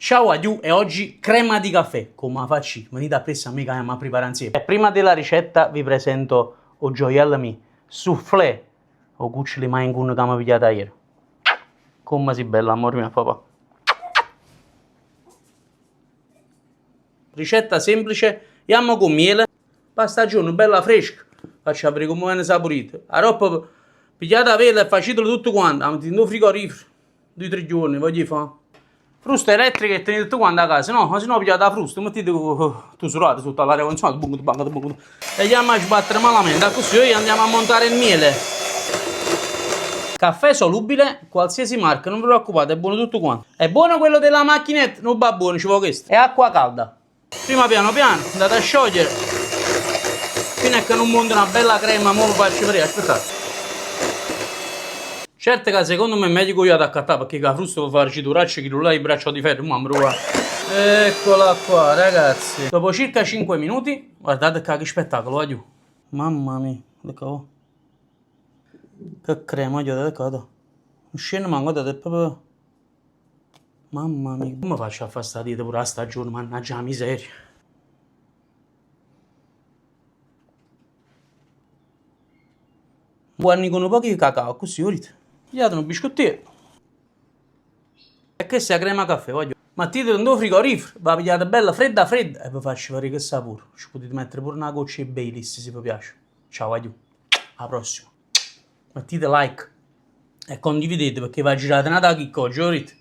Ciao a tutti e oggi crema di caffè. Come faccio? Venite appresso a me che andiamo a preparare insieme. Prima della ricetta vi presento il gioiello mio, soufflé, o cuccioli mai in cunno che mi pigliata ieri. Come si bella, amore mio, papà. Ricetta semplice, andiamo con miele, pasta giorno bella fresca, faccio aprire come viene saporito. La roba pigliata vela e facitelo tutto quanto, la mettete in frigorifero, 2-3 giorni, voglio fare. Frusta elettrica e tenete tutto quanto a casa, no? Ma se no pigliate la frusta, mettete tu surate sotto all'aria condizionata, e andiamo a sbattere malamente, così noi andiamo a montare il miele. Caffè solubile, qualsiasi marca, non vi preoccupate, è buono tutto quanto. È buono quello della macchinetta, non va buono, ci vuole questo. E acqua calda. Prima piano piano, andate a sciogliere, fino a che non monta una bella crema, mo lo faccio vedere, aspettate. Certe che secondo me è meglio che io ad accattare perché la frusta può farci duracce che là i braccia di ferro, mamma mia. Eccola qua ragazzi. Dopo circa 5 minuti, guardate che spettacolo, voglio. Mamma mia, ecco. Che crema, guardate qua. Non scende ma guardate proprio. Mamma mia, come faccio a fare sta dieta pure a stagione, mannaggia la miseria. Guardi con un po' di cacao, così, vedete? Gli date un biscottino. E questa è la crema caffè, voglio. Mettete in frigorifero, la pigliate bella fredda e vi faccio vedere che sapore. Ci potete mettere pure una goccia di Baileys se vi piace. Ciao, voglio. Alla prossima. Mettete like e condividete perché va girata una da chicco, giorite.